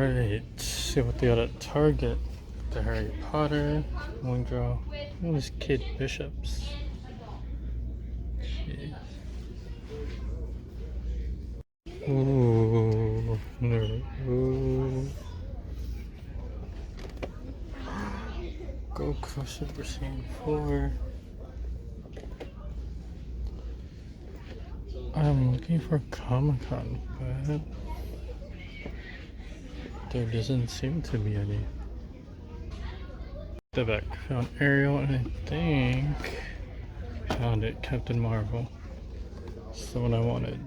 Alright, see what they got at Target. The Harry Potter, Wingdraw, all these kid bishops. Jeez. Ooh, no. Ooh. Goku Super Saiyan 4. I'm looking for Comic-Con, but there doesn't seem to be any. The back found Ariel, and I think found it, Captain Marvel. That's the one I wanted.